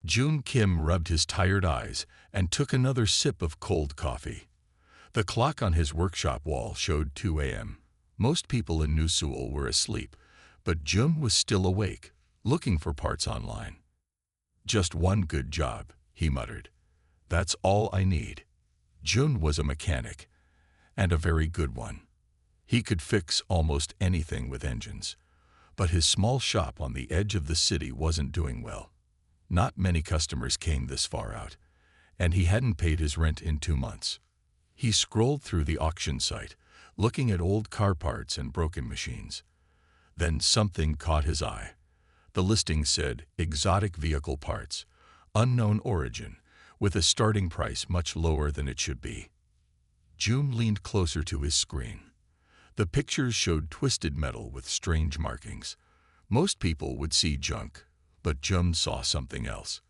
June Kim rubbed his tired eyes and took another sip of cold coffee. The clock on his workshop wall showed 2 a.m. Most people in New Seoul were asleep, but June was still awake, looking for parts online. "Just one good job," he muttered. "That's all I need." June was a mechanic, and a very good one. He could fix almost anything with engines, but his small shop on the edge of the city wasn't doing well. Not many customers came this far out, and he hadn't paid his rent in 2 months. He scrolled through the auction site, looking at old car parts and broken machines. Then something caught his eye. The listing said, "Exotic vehicle parts, unknown origin, with a starting price much lower than it should be." June leaned closer to his screen. The pictures showed twisted metal with strange markings. Most people would see junk, but June saw something else.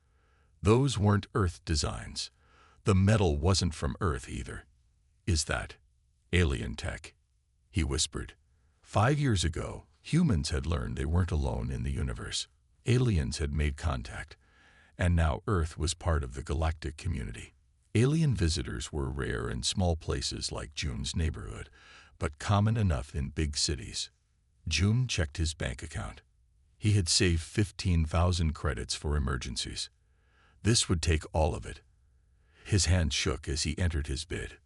Those weren't Earth designs. The metal wasn't from Earth either. "Is that alien tech?" he whispered. 5 years ago, humans had learned they weren't alone in the universe. Aliens had made contact, and now Earth was part of the galactic community. Alien visitors were rare in small places like June's neighborhood, but common enough in big cities. June checked his bank account. He had saved 15,000 credits for emergencies. This would take all of it. His hand shook as he entered his bid.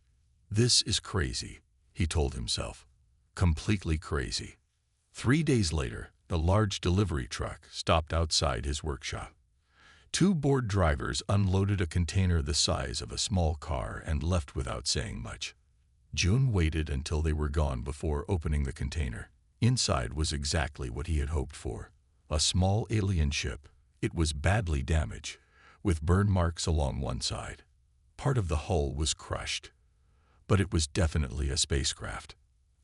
"This is crazy," he told himself. "Completely crazy." 3 days later, the large delivery truck stopped outside his workshop. 2 bored drivers unloaded a container the size of a small car and left without saying much. June waited until they were gone before opening the container. Inside was exactly what he had hoped for. A small alien ship. It was badly damaged, with burn marks along one side. Part of the hull was crushed. But it was definitely a spacecraft.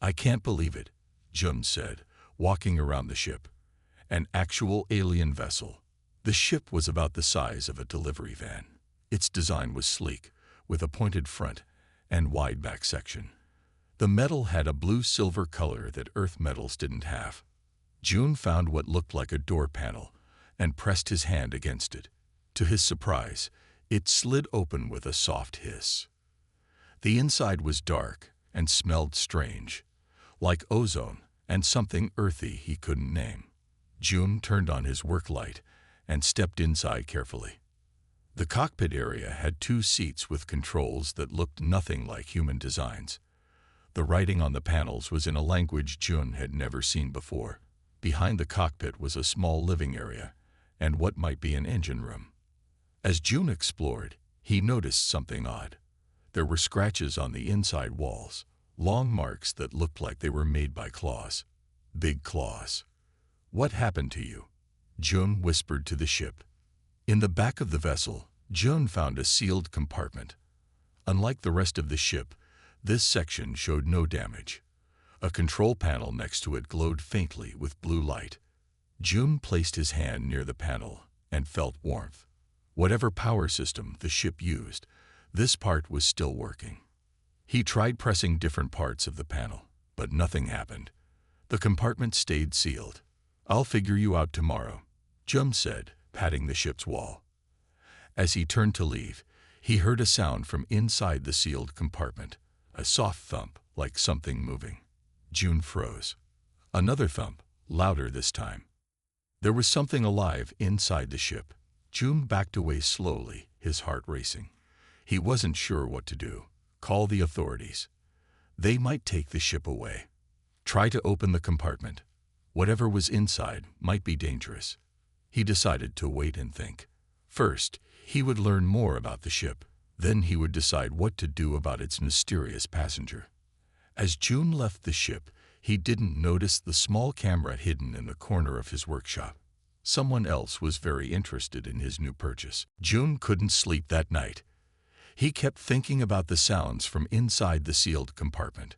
"I can't believe it," June said, walking around the ship. An actual alien vessel. The ship was about the size of a delivery van. Its design was sleek, with a pointed front and wide back section. The metal had a blue-silver color that Earth metals didn't have. June found what looked like a door panel and pressed his hand against it. To his surprise, it slid open with a soft hiss. The inside was dark and smelled strange, like ozone and something earthy he couldn't name. June turned on his work light and stepped inside carefully. The cockpit area had 2 seats with controls that looked nothing like human designs. The writing on the panels was in a language June had never seen before. Behind the cockpit was a small living area and what might be an engine room. As June explored, he noticed something odd. There were scratches on the inside walls, long marks that looked like they were made by claws. Big claws. "What happened to you?" June whispered to the ship. In the back of the vessel, June found a sealed compartment. Unlike the rest of the ship, this section showed no damage. A control panel next to it glowed faintly with blue light. June placed his hand near the panel and felt warmth. Whatever power system the ship used, this part was still working. He tried pressing different parts of the panel, but nothing happened. The compartment stayed sealed. "I'll figure you out tomorrow," June said, patting the ship's wall. As he turned to leave, he heard a sound from inside the sealed compartment, a soft thump like something moving. June froze. Another thump, louder this time. There was something alive inside the ship. June backed away slowly, his heart racing. He wasn't sure what to do. Call the authorities. They might take the ship away. Try to open the compartment. Whatever was inside might be dangerous. He decided to wait and think. First, he would learn more about the ship. Then he would decide what to do about its mysterious passenger. As June left the ship, he didn't notice the small camera hidden in the corner of his workshop. Someone else was very interested in his new purchase. June couldn't sleep that night. He kept thinking about the sounds from inside the sealed compartment.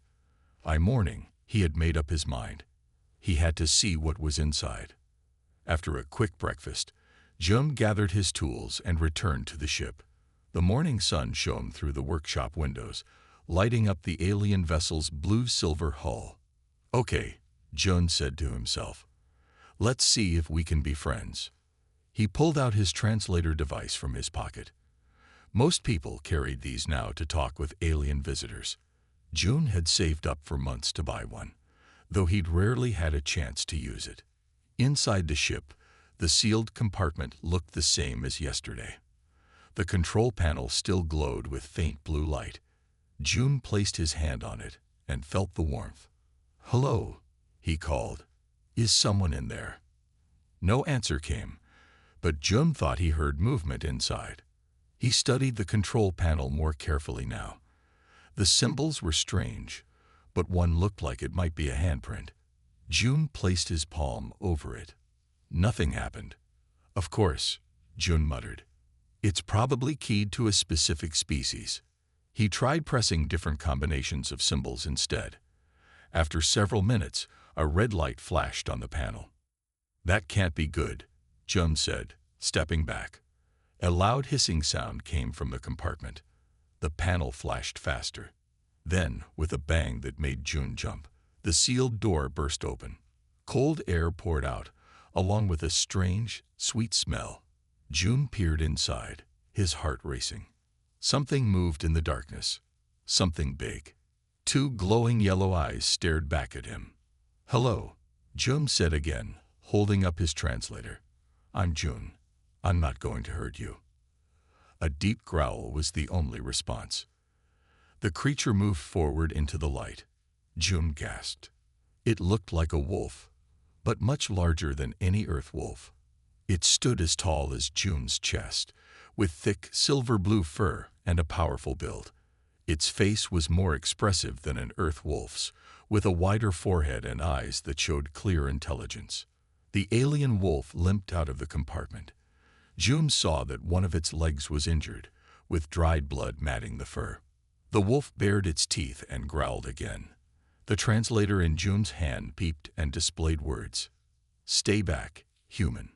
By morning, he had made up his mind. He had to see what was inside. After a quick breakfast, June gathered his tools and returned to the ship. The morning sun shone through the workshop windows, lighting up the alien vessel's blue-silver hull. "Okay," June said to himself. "Let's see if we can be friends." He pulled out his translator device from his pocket. Most people carried these now to talk with alien visitors. June had saved up for months to buy one, though he'd rarely had a chance to use it. Inside the ship, the sealed compartment looked the same as yesterday. The control panel still glowed with faint blue light. June placed his hand on it and felt the warmth. "Hello," he called. "Is someone in there?" No answer came, but June thought he heard movement inside. He studied the control panel more carefully now. The symbols were strange, but one looked like it might be a handprint. June placed his palm over it. Nothing happened. "Of course," June muttered. "It's probably keyed to a specific species." He tried pressing different combinations of symbols instead. After several minutes, a red light flashed on the panel. "That can't be good," June said, stepping back. A loud hissing sound came from the compartment. The panel flashed faster. Then, with a bang that made June jump, the sealed door burst open. Cold air poured out, along with a strange, sweet smell. June peered inside, his heart racing. Something moved in the darkness. Something big. Two glowing yellow eyes stared back at him. "Hello," June said again, holding up his translator. "I'm June. I'm not going to hurt you." A deep growl was the only response. The creature moved forward into the light. June gasped. It looked like a wolf, but much larger than any earth wolf. It stood as tall as June's chest, with thick silver-blue fur and a powerful build. Its face was more expressive than an earth wolf's, with a wider forehead and eyes that showed clear intelligence. The alien wolf limped out of the compartment. June saw that one of its legs was injured, with dried blood matting the fur. The wolf bared its teeth and growled again. The translator in June's hand peeped and displayed words. "Stay back, human."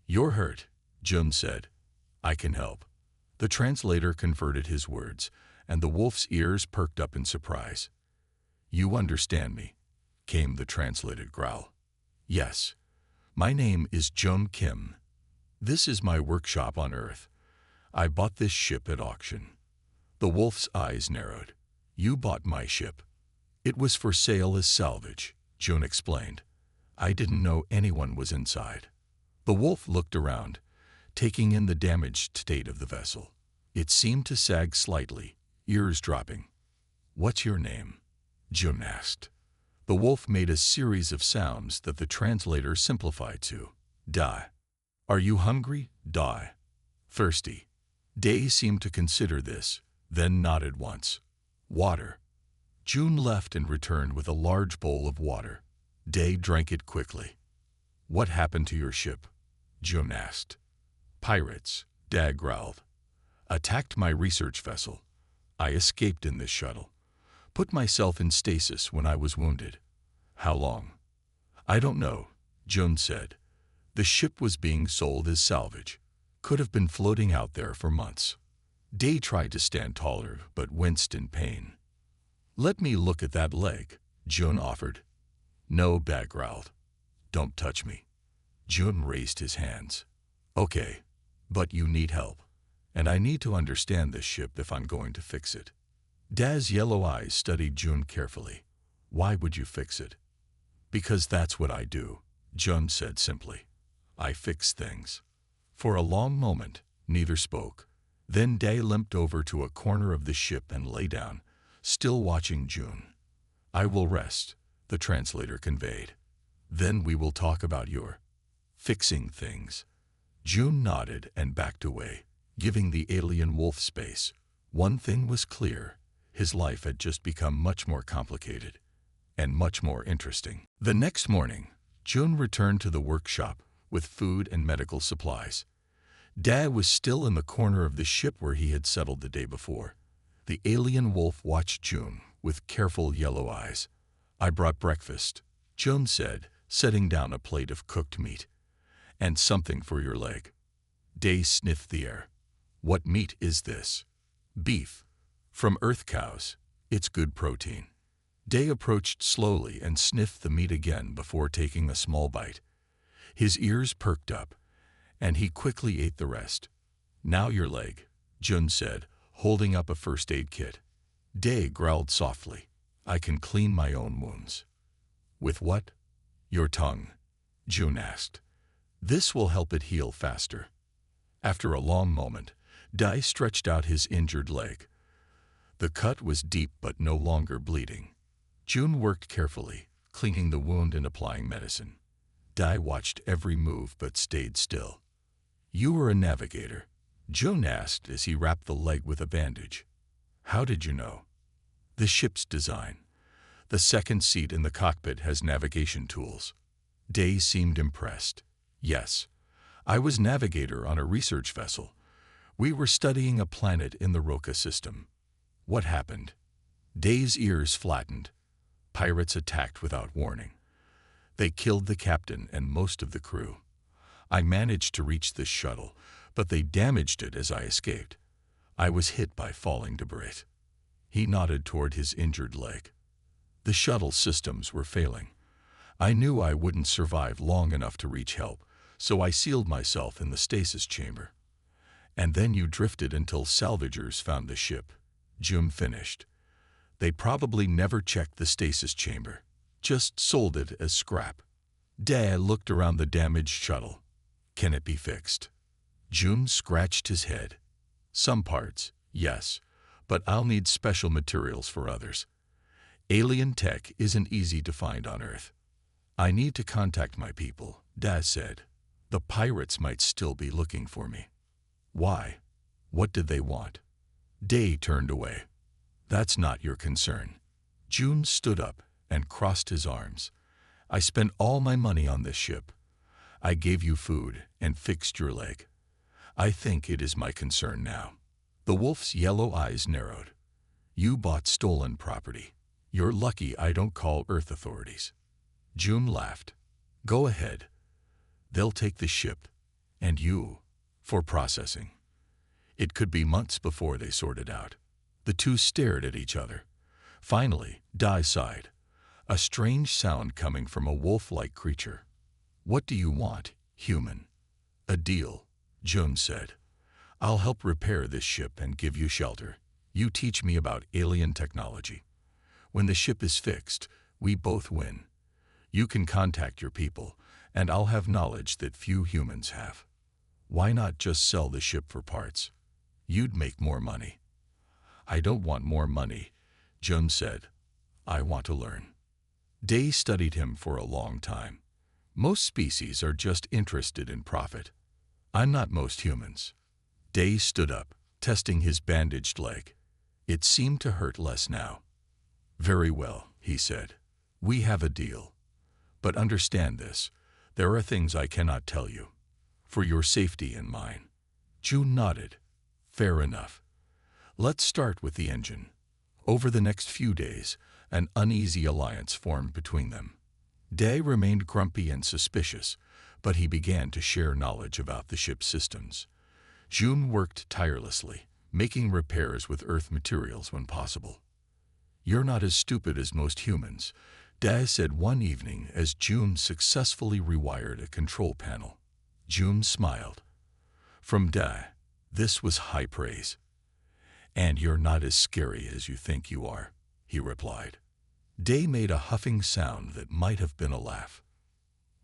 "You're hurt," June said. "I can help." The translator converted his words, and the wolf's ears perked up in surprise. "You understand me," came the translated growl. "Yes. My name is June Kim. This is my workshop on Earth. I bought this ship at auction." The wolf's eyes narrowed. "You bought my ship." "It was for sale as salvage," June explained. "I didn't know anyone was inside." The wolf looked around, taking in the damaged state of the vessel. It seemed to sag slightly, ears dropping. "What's your name?" June asked. The wolf made a series of sounds that the translator simplified to "Die." "Are you hungry?" "Die." "Thirsty?" Day seemed to consider this, then nodded once. "Water." June left and returned with a large bowl of water. Day drank it quickly. "What happened to your ship?" June asked. "Pirates," Day growled. "Attacked my research vessel. I escaped in this shuttle. Put myself in stasis when I was wounded." "How long?" "I don't know," June said. "The ship was being sold as salvage. Could have been floating out there for months." Day tried to stand taller, but winced in pain. "Let me look at that leg," June offered. "No," Day growled. "Don't touch me." June raised his hands. "Okay, but you need help, and I need to understand this ship if I'm going to fix it." Day's yellow eyes studied June carefully. "Why would you fix it?" "Because that's what I do," June said simply. "I fix things." For a long moment, neither spoke. Then Day limped over to a corner of the ship and lay down, still watching June. "I will rest," the translator conveyed. "Then we will talk about your fixing things." June nodded and backed away, giving the alien wolf space. One thing was clear. His life had just become much more complicated and much more interesting. The next morning, June returned to the workshop with food and medical supplies. Day was still in the corner of the ship where he had settled the day before. The alien wolf watched June with careful yellow eyes. "I brought breakfast," June said, setting down a plate of cooked meat. "And something for your leg." Day sniffed the air. "What meat is this?" "Beef. From earth cows. It's good protein." Day approached slowly and sniffed the meat again before taking a small bite. His ears perked up, and he quickly ate the rest. Now your leg, Jun said, holding up a first aid kit. Day growled softly. I can clean my own wounds. With what? Your tongue, Jun asked. This will help it heal faster. After a long moment, Dai stretched out his injured leg. The cut was deep but no longer bleeding. Jun worked carefully, cleaning the wound and applying medicine. Dai watched every move but stayed still. You were a navigator, Jun asked as he wrapped the leg with a bandage. How did you know? The ship's design. The second seat in the cockpit has navigation tools. Dai seemed impressed. Yes, I was navigator on a research vessel. We were studying a planet in the Roca system. What happened? Dai's ears flattened. Pirates attacked without warning. They killed the captain and most of the crew. I managed to reach the shuttle, but they damaged it as I escaped. I was hit by falling debris. He nodded toward his injured leg. The shuttle systems were failing. I knew I wouldn't survive long enough to reach help, so I sealed myself in the stasis chamber. And then you drifted until salvagers found the ship. Jun finished. They probably never checked the stasis chamber, just sold it as scrap. Dai looked around the damaged shuttle. Can it be fixed? Jun scratched his head. Some parts, yes, but I'll need special materials for others. Alien tech isn't easy to find on Earth. I need to contact my people, Dai said. The pirates might still be looking for me. Why? What did they want? Dai turned away. That's not your concern. Jun stood up and crossed his arms. I spent all my money on this ship. I gave you food and fixed your leg. I think it is my concern now. The wolf's yellow eyes narrowed. You bought stolen property. You're lucky I don't call Earth authorities. Jun laughed. Go ahead. They'll take the ship, and you, for processing. It could be months before they sort it out. The two stared at each other. Finally, Dai sighed. A strange sound coming from a wolf-like creature. What do you want, human? A deal, Jun said. I'll help repair this ship and give you shelter. You teach me about alien technology. When the ship is fixed, we both win. You can contact your people, and I'll have knowledge that few humans have. Why not just sell the ship for parts? You'd make more money. I don't want more money, Jun said. I want to learn. Dai studied him for a long time. Most species are just interested in profit. I'm not most humans. Dai stood up, testing his bandaged leg. It seemed to hurt less now. Very well, he said. We have a deal. But understand this, there are things I cannot tell you. For your safety and mine. Jun nodded. Fair enough. Let's start with the engine. Over the next few days, an uneasy alliance formed between them. Dai remained grumpy and suspicious, but he began to share knowledge about the ship's systems. Jun worked tirelessly, making repairs with Earth materials when possible. You're not as stupid as most humans, Dai said one evening as Jun successfully rewired a control panel. Jun smiled. From Dai, this was high praise. And you're not as scary as you think you are, he replied. Dai made a huffing sound that might have been a laugh.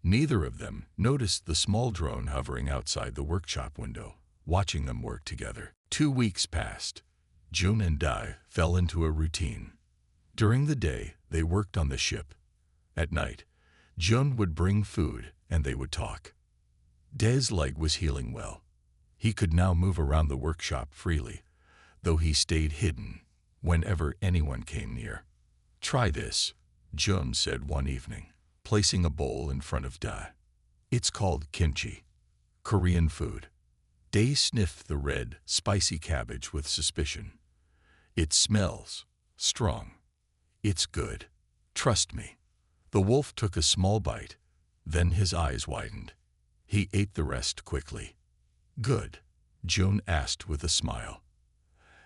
Neither of them noticed the small drone hovering outside the workshop window, watching them work together. 2 weeks passed. Jun and Dai fell into a routine. During the day, they worked on the ship. At night, Jun would bring food and they would talk. Dai's leg was healing well. He could now move around the workshop freely, though he stayed hidden whenever anyone came near. Try this, Jun said one evening, placing a bowl in front of Dai. It's called kimchi, Korean food. Dai sniffed the red, spicy cabbage with suspicion. It smells strong. It's good. Trust me. The wolf took a small bite, then his eyes widened. He ate the rest quickly. Good, Jun asked with a smile.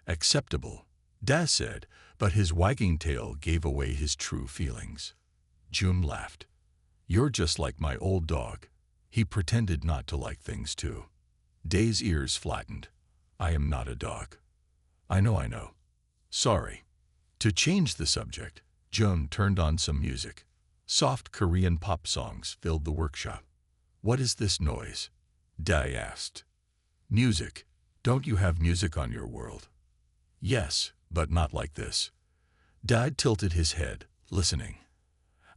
Acceptable, Dai said, but his wagging tail gave away his true feelings. Jun laughed. You're just like my old dog. He pretended not to like things too. Day's ears flattened. I am not a dog. I know. Sorry. To change the subject, Joan turned on some music. Soft Korean pop songs filled the workshop. What is this noise? Day asked. Music. Don't you have music on your world? Yes, but not like this. Dad tilted his head, listening.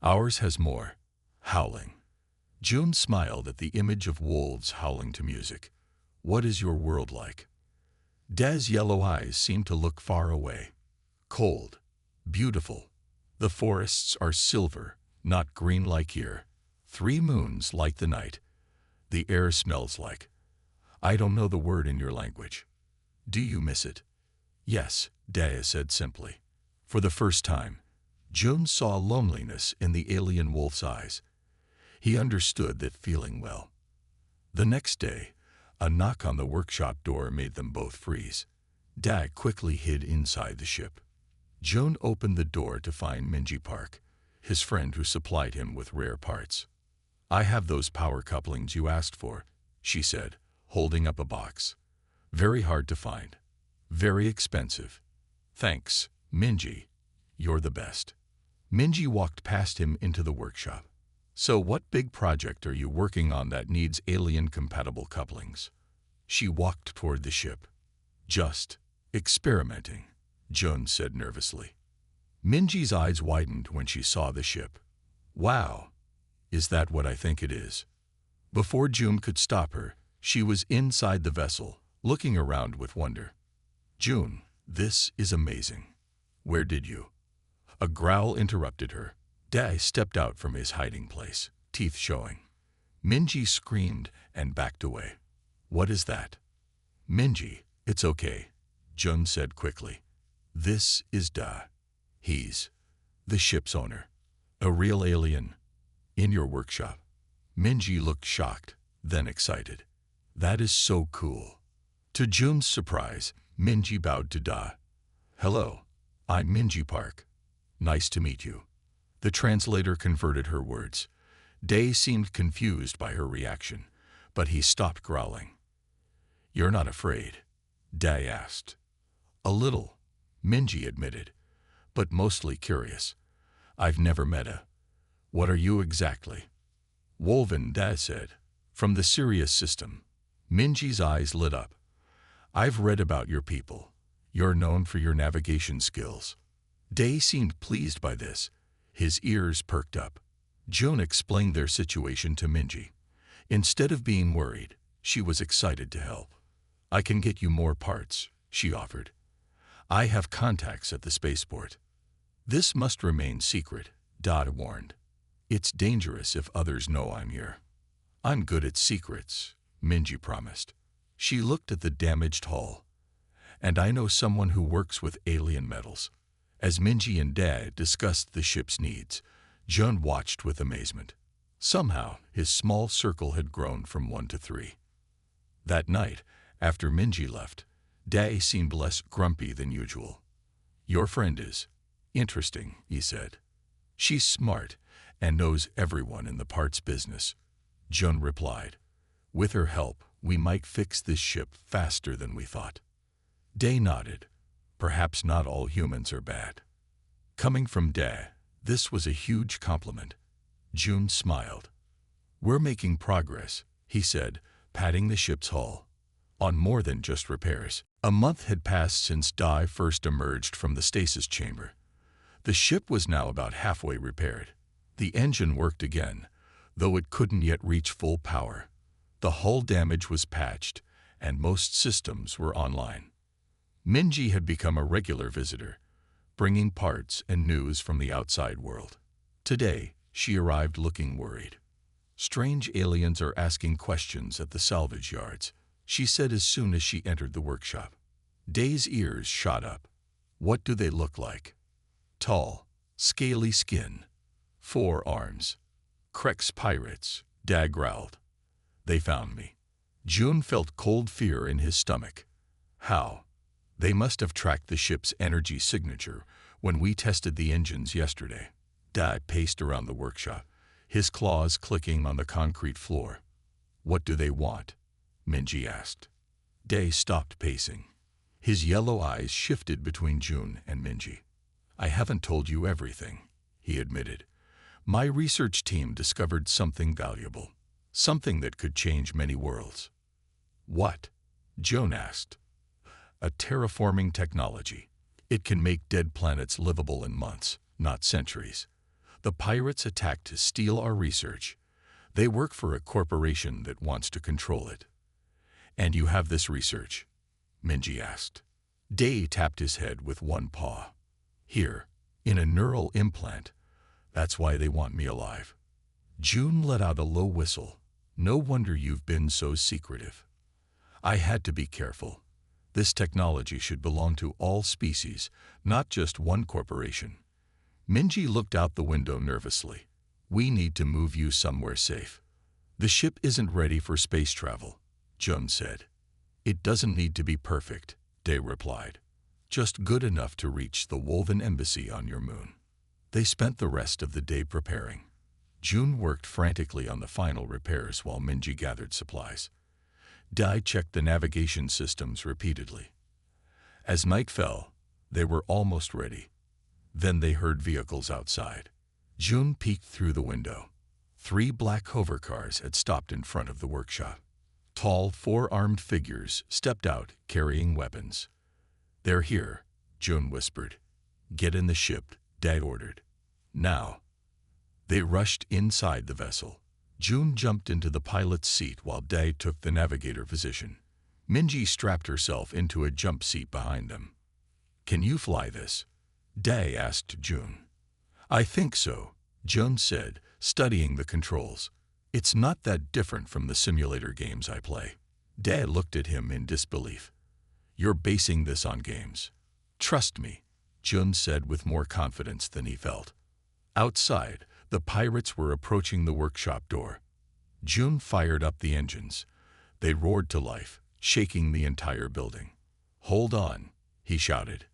Ours has more. Howling. June smiled at the image of wolves howling to music. What is your world like? Dad's yellow eyes seemed to look far away. Cold. Beautiful. The forests are silver, not green like here. 3 moons light the night. The air smells like. I don't know the word in your language. Do you miss it? Yes, Daya said simply. For the first time, June saw loneliness in the alien wolf's eyes. He understood that feeling well. The next day, a knock on the workshop door made them both freeze. Dag quickly hid inside the ship. June opened the door to find Minji Park, his friend who supplied him with rare parts. I have those power couplings you asked for, she said, holding up a box. Very hard to find. Very expensive. Thanks, Minji. You're the best. Minji walked past him into the workshop. So what big project are you working on that needs alien-compatible couplings? She walked toward the ship. Just experimenting, Joan said nervously. Minji's eyes widened when she saw the ship. Wow, is that what I think it is? Before June could stop her, she was inside the vessel, looking around with wonder. June, this is amazing. Where did you? A growl interrupted her. Dai stepped out from his hiding place, teeth showing. Minji screamed and backed away. What is that? Minji, it's okay, Jun said quickly. This is Da. He's the ship's owner. A real alien. In your workshop. Minji looked shocked, then excited. That is so cool. To Jun's surprise, Minji bowed to Da. Hello, I'm Minji Park. Nice to meet you. The translator converted her words. Day seemed confused by her reaction, but he stopped growling. You're not afraid? Day asked. A little, Minji admitted, but mostly curious. I've never met a. What are you exactly? Wolven, Day said. From the Sirius system. Minji's eyes lit up. I've read about your people. You're known for your navigation skills. Day seemed pleased by this. His ears perked up. June explained their situation to Minji. Instead of being worried, she was excited to help. I can get you more parts, she offered. I have contacts at the spaceport. This must remain secret, Dada warned. It's dangerous if others know I'm here. I'm good at secrets, Minji promised. She looked at the damaged hull. And I know someone who works with alien metals. As Minji and Dad discussed the ship's needs, Jun watched with amazement. Somehow, his small circle had grown from 1 to 3. That night, after Minji left, Dae seemed less grumpy than usual. Your friend is interesting, he said. She's smart and knows everyone in the parts business, Jun replied. With her help, we might fix this ship faster than we thought. Dae nodded. Perhaps not all humans are bad. Coming from Dae, this was a huge compliment. Jun smiled. We're making progress, he said, patting the ship's hull. On more than just repairs. A month had passed since Dae first emerged from the stasis chamber. The ship was now about halfway repaired. The engine worked again, though it couldn't yet reach full power. The hull damage was patched, and most systems were online. Minji had become a regular visitor, bringing parts and news from the outside world. Today, she arrived looking worried. Strange aliens are asking questions at the salvage yards, she said as soon as she entered the workshop. Dae's ears shot up. What do they look like? Tall, scaly skin, 4 arms. Krex pirates, Dae growled. They found me. Jun felt cold fear in his stomach. How? They must have tracked the ship's energy signature when we tested the engines yesterday. Dae paced around the workshop, his claws clicking on the concrete floor. What do they want? Minji asked. Day stopped pacing. His yellow eyes shifted between June and Minji. I haven't told you everything, he admitted. My research team discovered something valuable, something that could change many worlds. What? June asked. A terraforming technology. It can make dead planets livable in months, not centuries. The pirates attacked to steal our research. They work for a corporation that wants to control it. And you have this research? Minji asked. Day tapped his head with one paw. Here, in a neural implant. That's why they want me alive. June let out a low whistle. No wonder you've been so secretive. I had to be careful. This technology should belong to all species, not just one corporation. Minji looked out the window nervously. We need to move you somewhere safe. The ship isn't ready for space travel, June said. It doesn't need to be perfect, Day replied. Just good enough to reach the Woven Embassy on your moon. They spent the rest of the day preparing. June worked frantically on the final repairs while Minji gathered supplies. Dai checked the navigation systems repeatedly. As night fell, they were almost ready. Then they heard vehicles outside. June peeked through the window. 3 black hover cars had stopped in front of the workshop. Tall, 4-armed figures stepped out carrying weapons. They're here, June whispered. Get in the ship, Dai ordered. Now. They rushed inside the vessel. June jumped into the pilot's seat while Dai took the navigator position. Minji strapped herself into a jump seat behind them. Can you fly this? Dai asked June. I think so, June said, studying the controls. It's not that different from the simulator games I play. Dai looked at him in disbelief. You're basing this on games. Trust me, June said with more confidence than he felt. Outside, the pirates were approaching the workshop door. June fired up the engines. They roared to life, shaking the entire building. Hold on, he shouted.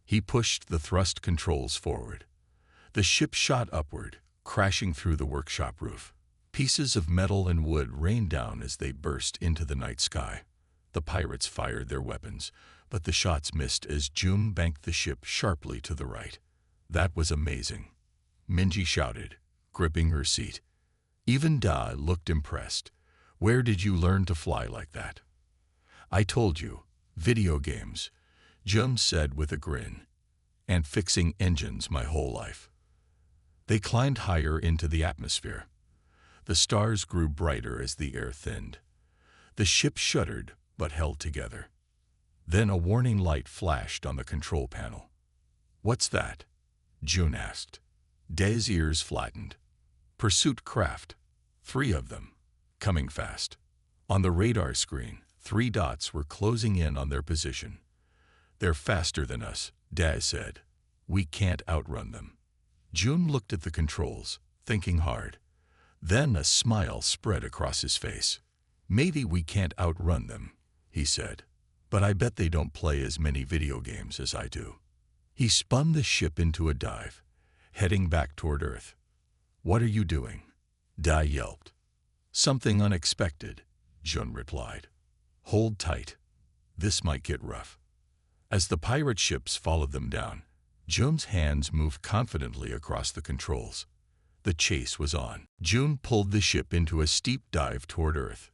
He pushed the thrust controls forward. The ship shot upward, crashing through the workshop roof. Pieces of metal and wood rained down as they burst into the night sky. The pirates fired their weapons, but the shots missed as June banked the ship sharply to the right. That was amazing, Minji shouted, gripping her seat. Even Da looked impressed. Where did you learn to fly like that? I told you, video games, June said with a grin. And fixing engines my whole life. They climbed higher into the atmosphere. The stars grew brighter as the air thinned. The ship shuddered, but held together. Then a warning light flashed on the control panel. What's that? June asked. Dai's ears flattened. Pursuit craft. 3 of them. Coming fast. On the radar screen, 3 dots were closing in on their position. They're faster than us, Dai said. We can't outrun them. June looked at the controls, thinking hard. Then a smile spread across his face. Maybe we can't outrun them, he said. But I bet they don't play as many video games as I do. He spun the ship into a dive, heading back toward Earth. What are you doing? Dai yelped. Something unexpected, June replied. Hold tight. This might get rough. As the pirate ships followed them down, June's hands moved confidently across the controls. The chase was on. June pulled the ship into a steep dive toward Earth.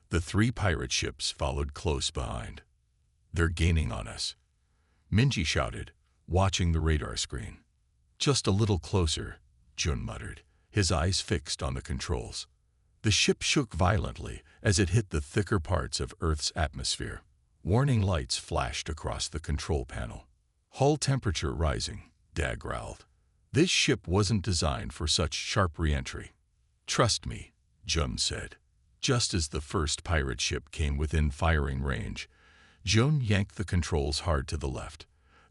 The 3 pirate ships followed close behind. They're gaining on us, Minji shouted, watching the radar screen. Just a little closer, June muttered, his eyes fixed on the controls. The ship shook violently as it hit the thicker parts of Earth's atmosphere. Warning lights flashed across the control panel. Hull temperature rising, Dai growled. This ship wasn't designed for such sharp re-entry. Trust me, June said. Just as the first pirate ship came within firing range, June yanked the controls hard to the left.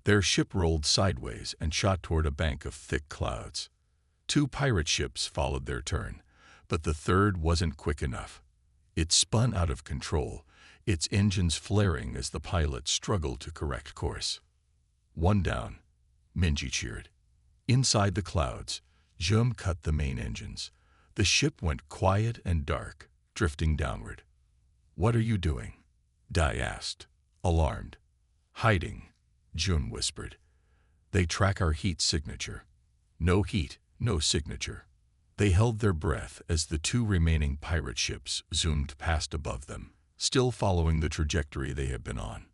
Their ship rolled sideways and shot toward a bank of thick clouds. 2 pirate ships followed their turn, but the third wasn't quick enough. It spun out of control, its engines flaring as the pilot struggled to correct course. 1 down, Minji cheered. Inside the clouds, June cut the main engines. The ship went quiet and dark, drifting downward. "What are you doing?" Dai asked, alarmed. "Hiding," Jun whispered. "They track our heat signature." "No heat, no signature." They held their breath as the two remaining pirate ships zoomed past above them, still following the trajectory they had been on.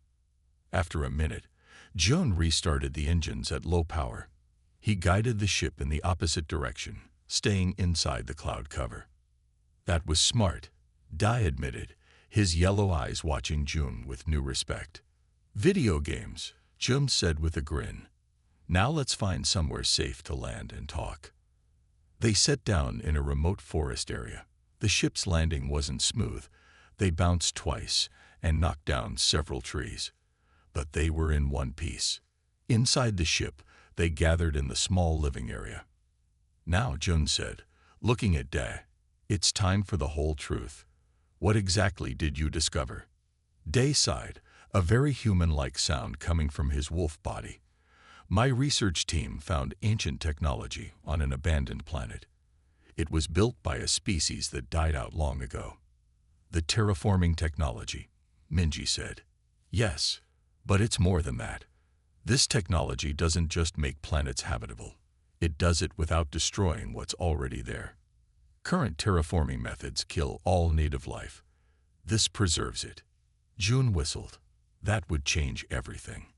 After a minute, Jun restarted the engines at low power. He guided the ship in the opposite direction, staying inside the cloud cover. "That was smart," Dai admitted, his yellow eyes watching Jun with new respect. "Video games," Jun said with a grin. "Now let's find somewhere safe to land and talk." They sat down in a remote forest area. The ship's landing wasn't smooth. They bounced twice and knocked down several trees. But they were in one piece. Inside the ship, they gathered in the small living area. "Now," Jun said, looking at Dae, "it's time for the whole truth. What exactly did you discover?" Dae sighed, a very human-like sound coming from his wolf body. "My research team found ancient technology on an abandoned planet. It was built by a species that died out long ago." "The terraforming technology," Minji said. "Yes, but it's more than that. This technology doesn't just make planets habitable. It does it without destroying what's already there. Current terraforming methods kill all native life. This preserves it." Jun whistled. "That would change everything."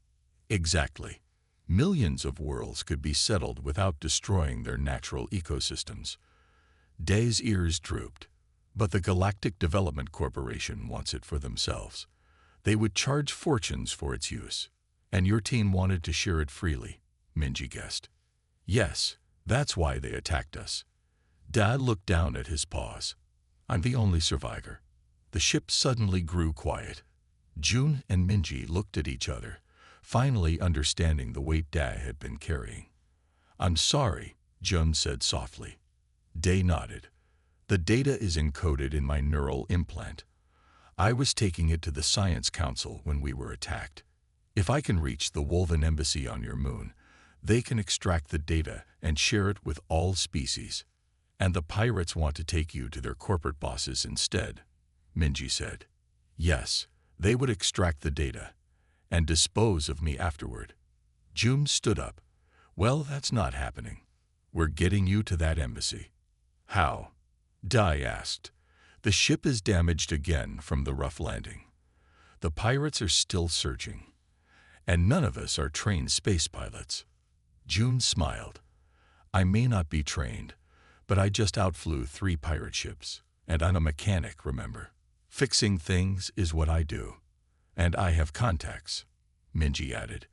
"Exactly. Millions of worlds could be settled without destroying their natural ecosystems." Dae's ears drooped. "But the Galactic Development Corporation wants it for themselves. They would charge fortunes for its use. And your team wanted to share it freely," Minji guessed. "Yes, that's why they attacked us." Dae looked down at his paws. "I'm the only survivor." The ship suddenly grew quiet. Jun and Minji looked at each other, finally understanding the weight Dae had been carrying. "I'm sorry," Jun said softly. Dae nodded. "The data is encoded in my neural implant. I was taking it to the Science Council when we were attacked. If I can reach the Wolven Embassy on your moon, they can extract the data and share it with all species. And the pirates want to take you to their corporate bosses instead," Minji said. "Yes, they would extract the data and dispose of me afterward." Jun stood up. "Well, that's not happening. We're getting you to that embassy." "How?" Dae asked. "The ship is damaged again from the rough landing. The pirates are still searching. And none of us are trained space pilots." Jun smiled. "I may not be trained, but I just outflew 3 pirate ships. And I'm a mechanic, remember? Fixing things is what I do. And I have contacts," Minji added.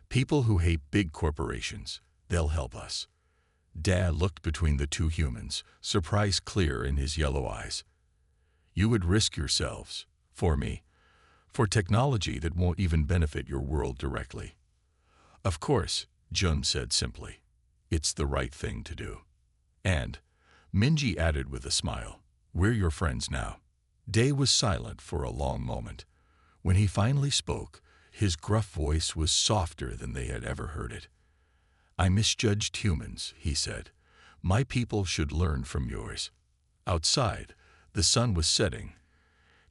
"People who hate big corporations. They'll help us." Dae looked between the two humans, surprise clear in his yellow eyes. "You would risk yourselves, for me, for technology that won't even benefit your world directly." "Of course," Jun said simply. "It's the right thing to do." "And," Minji added with a smile, "we're your friends now." Dae was silent for a long moment. When he finally spoke, his gruff voice was softer than they had ever heard it. "I misjudged humans," he said. "My people should learn from yours." Outside, the sun was setting,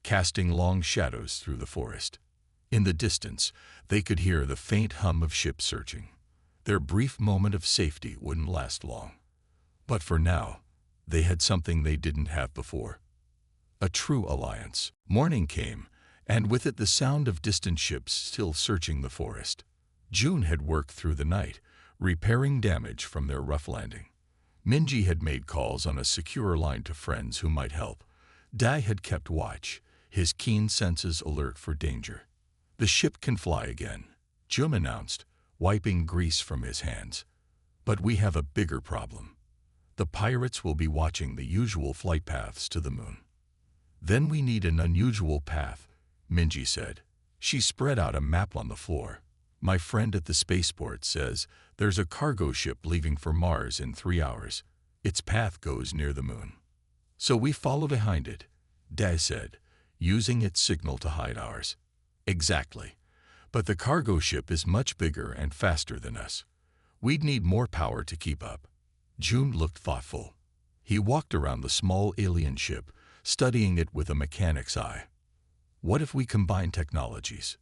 casting long shadows through the forest. In the distance, they could hear the faint hum of ships searching. Their brief moment of safety wouldn't last long. But for now, they had something they didn't have before. A true alliance. Morning came, and with it the sound of distant ships still searching the forest. Jun had worked through the night, repairing damage from their rough landing. Minji had made calls on a secure line to friends who might help. Dae had kept watch, his keen senses alert for danger. "The ship can fly again," Jun announced, wiping grease from his hands. "But we have a bigger problem. The pirates will be watching the usual flight paths to the moon." "Then we need an unusual path," Minji said. She spread out a map on the floor. "My friend at the spaceport says there's a cargo ship leaving for Mars in 3 hours. Its path goes near the moon. So we follow behind it," Dae said, "using its signal to hide ours." "Exactly. But the cargo ship is much bigger and faster than us. We'd need more power to keep up." Jun looked thoughtful. He walked around the small alien ship, studying it with a mechanic's eye. "What if we combine technologies?"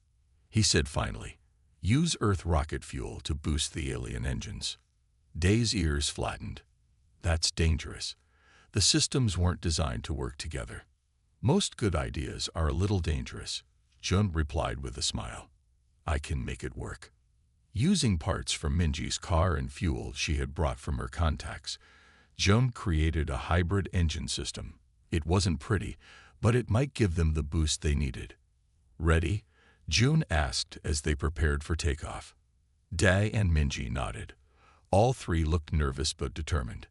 he said finally. "Use Earth rocket fuel to boost the alien engines." Day's ears flattened. "That's dangerous. The systems weren't designed to work together." "Most good ideas are a little dangerous," Jun replied with a smile. "I can make it work." Using parts from Minji's car and fuel she had brought from her contacts, Jun created a hybrid engine system. It wasn't pretty, but it might give them the boost they needed. "Ready?" Jun asked as they prepared for takeoff. Dae and Minji nodded. All three looked nervous but determined.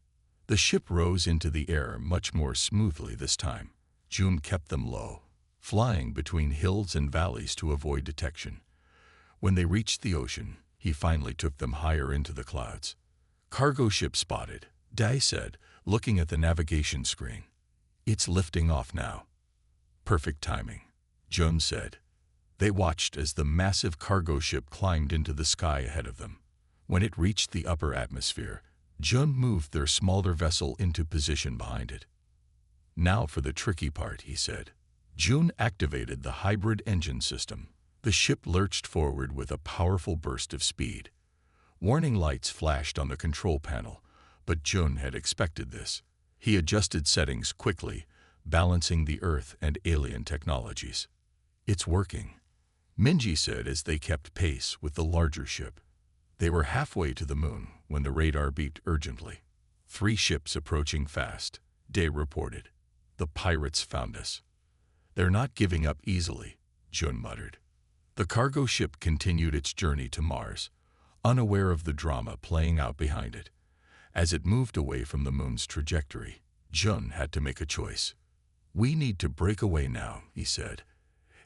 The ship rose into the air much more smoothly this time. Jun kept them low, flying between hills and valleys to avoid detection. When they reached the ocean, he finally took them higher into the clouds. "Cargo ship spotted," Dae said, looking at the navigation screen. "It's lifting off now." "Perfect timing," Jun said. They watched as the massive cargo ship climbed into the sky ahead of them. When it reached the upper atmosphere, Jun moved their smaller vessel into position behind it. "Now for the tricky part," he said. Jun activated the hybrid engine system. The ship lurched forward with a powerful burst of speed. Warning lights flashed on the control panel, but Jun had expected this. He adjusted settings quickly, balancing the Earth and alien technologies. "It's working," Minji said as they kept pace with the larger ship. They were halfway to the moon when the radar beeped urgently. "3 ships approaching fast," Dae reported. "The pirates found us." "They're not giving up easily," Jun muttered. The cargo ship continued its journey to Mars, unaware of the drama playing out behind it. As it moved away from the moon's trajectory, Jun had to make a choice. "We need to break away now," he said.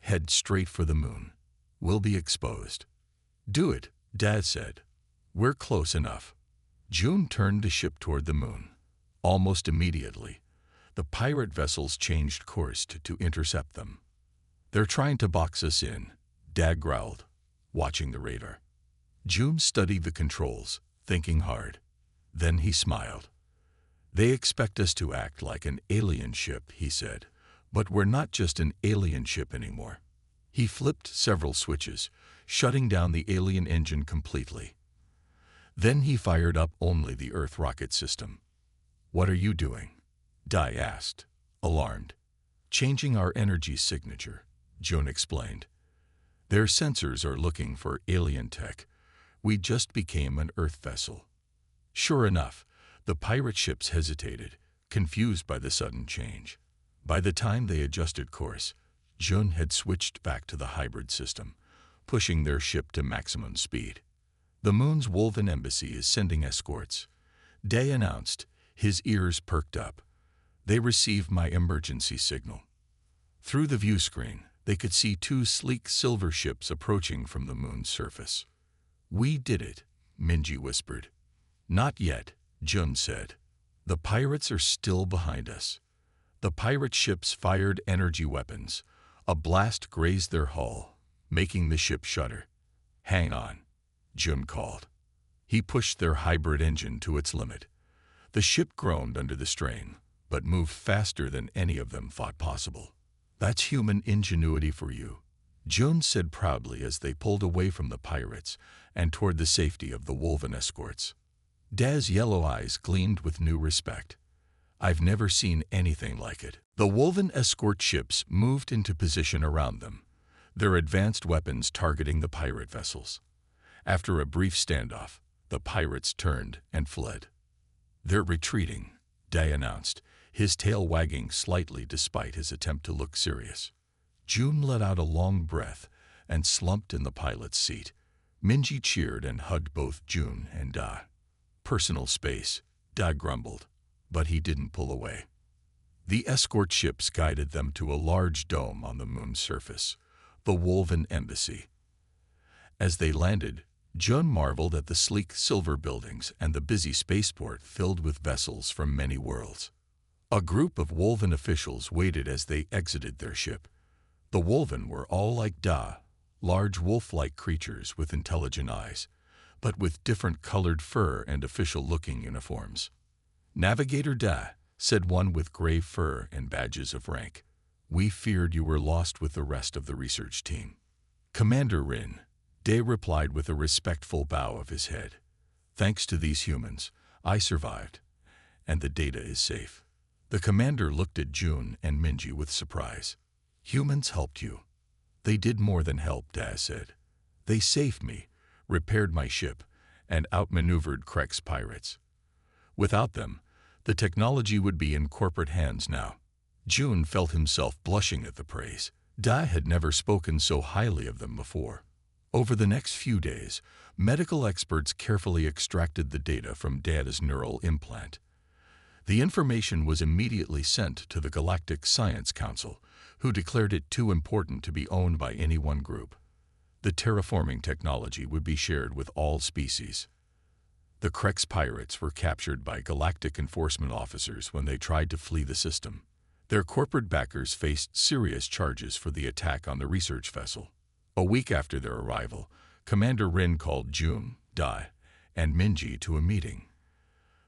"Head straight for the moon. We'll be exposed." "Do it," Dad said. "We're close enough." Jun turned the ship toward the moon. Almost immediately, the pirate vessels changed course to intercept them. "They're trying to box us in," Dad growled, watching the radar. Jun studied the controls, thinking hard. Then he smiled. "They expect us to act like an alien ship," he said. "But we're not just an alien ship anymore." He flipped several switches, shutting down the alien engine completely. Then he fired up only the Earth rocket system. "What are you doing?" Dae asked, alarmed. "Changing our energy signature," Jun explained. "Their sensors are looking for alien tech. We just became an Earth vessel." Sure enough, the pirate ships hesitated, confused by the sudden change. By the time they adjusted course, Jun had switched back to the hybrid system, pushing their ship to maximum speed. "The moon's Wolven embassy is sending escorts," Dae announced, his ears perked up. "They received my emergency signal." Through the view screen, they could see 2 sleek silver ships approaching from the moon's surface. "We did it," Minji whispered. "Not yet," Jun said. "The pirates are still behind us." The pirate ships fired energy weapons. A blast grazed their hull, making the ship shudder. "Hang on," Jun called. He pushed their hybrid engine to its limit. The ship groaned under the strain, but moved faster than any of them thought possible. "That's human ingenuity for you," Jun said proudly as they pulled away from the pirates and toward the safety of the Wolven escorts. Dae's yellow eyes gleamed with new respect. "I've never seen anything like it." The Wolven escort ships moved into position around them, their advanced weapons targeting the pirate vessels. After a brief standoff, the pirates turned and fled. "They're retreating," Dae announced, his tail wagging slightly despite his attempt to look serious. Jun let out a long breath and slumped in the pilot's seat. Minji cheered and hugged both Jun and Dae. "Personal space," Dae grumbled, but he didn't pull away. The escort ships guided them to a large dome on the moon's surface, the Wolven embassy. As they landed, Jun marveled at the sleek silver buildings and the busy spaceport filled with vessels from many worlds. A group of Wolven officials waited as they exited their ship. The Wolven were all like Dae, large wolf-like creatures with intelligent eyes, but with different colored fur and official-looking uniforms. "Navigator Dae," said one with gray fur and badges of rank. "We feared you were lost with the rest of the research team." "Commander Rin," Day replied with a respectful bow of his head. "Thanks to these humans, I survived, and the data is safe." The commander looked at June and Minji with surprise. "Humans helped you?" "They did more than help," Day said. "They saved me, repaired my ship, and outmaneuvered Krek's pirates. Without them, the technology would be in corporate hands now." June felt himself blushing at the praise. Dai had never spoken so highly of them before. Over the next few days, medical experts carefully extracted the data from Dai's neural implant. The information was immediately sent to the Galactic Science Council, who declared it too important to be owned by any one group. The terraforming technology would be shared with all species. The Krek's pirates were captured by galactic enforcement officers when they tried to flee the system. Their corporate backers faced serious charges for the attack on the research vessel. A week after their arrival, Commander Rin called June, Dai, and Minji to a meeting.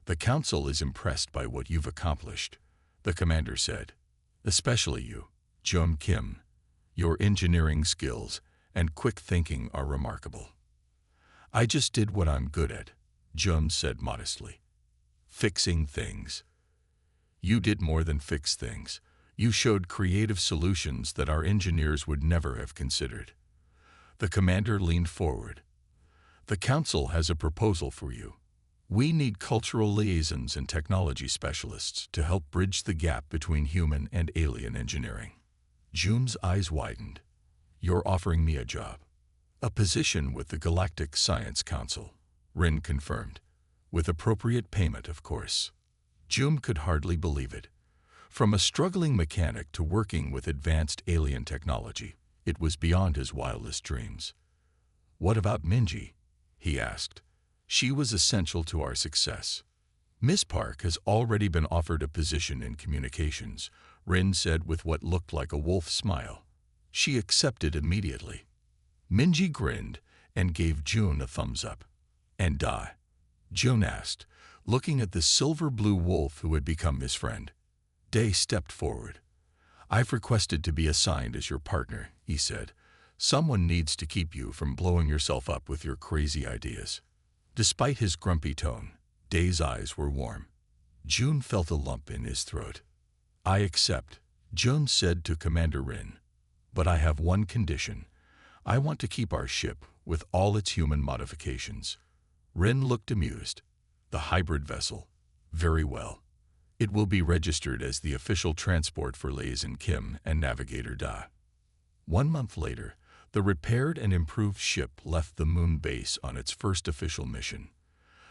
"The Council is impressed by what you've accomplished," the commander said. "Especially you, Jun Kim. Your engineering skills and quick thinking are remarkable." "I just did what I'm good at," Jun said modestly. "Fixing things." "You did more than fix things. You showed creative solutions that our engineers would never have considered." The commander leaned forward. "The Council has a proposal for you. We need cultural liaisons and technology specialists to help bridge the gap between human and alien engineering." Jun's eyes widened. "You're offering me a job?" "A position with the Galactic Science Council," Rin confirmed. "With appropriate payment, of course." Jun could hardly believe it. From a struggling mechanic to working with advanced alien technology, it was beyond his wildest dreams. "What about Minji?" he asked. "She was essential to our success." "Miss Park has already been offered a position in communications," Rin said with what looked like a wolf smile. "She accepted immediately." Minji grinned and gave Jun a thumbs up. "And Dai?" Jun asked, looking at the silver-blue wolf who had become his friend. Day stepped forward. "I've requested to be assigned as your partner," he said. "Someone needs to keep you from blowing yourself up with your crazy ideas." Despite his grumpy tone, Day's eyes were warm. Jun felt a lump in his throat. "I accept," Jun said to Commander Rin. "But I have one condition. I want to keep our ship with all its human modifications." Rin looked amused. "The hybrid vessel? Very well. It will be registered as the official transport for Liaison Kim and Navigator Da." 1 month later, the repaired and improved ship left the moon base on its first official mission.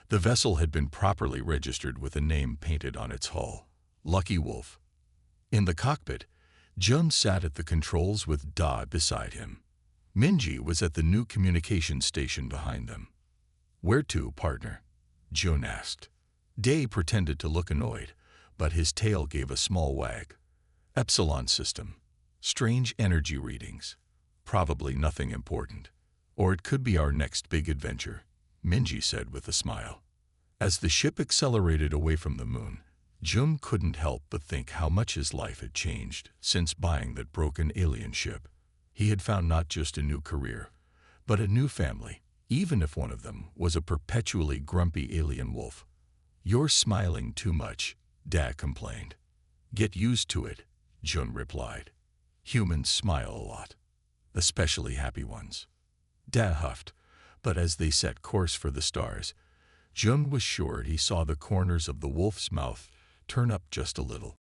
The vessel had been properly registered with a name painted on its hull, Lucky Wolf. In the cockpit, Jun sat at the controls with Da beside him. Minji was at the new communication station behind them. "Where to, partner?" Jun asked. Day pretended to look annoyed, but his tail gave a small wag. "Epsilon system. Strange energy readings. Probably nothing important. Or it could be our next big adventure," Minji said with a smile. As the ship accelerated away from the moon, Jun couldn't help but think how much his life had changed since buying that broken alien ship. He had found not just a new career, but a new family, even if one of them was a perpetually grumpy alien wolf. "You're smiling too much," Da complained. "Get used to it," Jun replied. "Humans smile a lot, especially happy ones." Da huffed, but as they set course for the stars, Jun was sure he saw the corners of the wolf's mouth turn up just a little.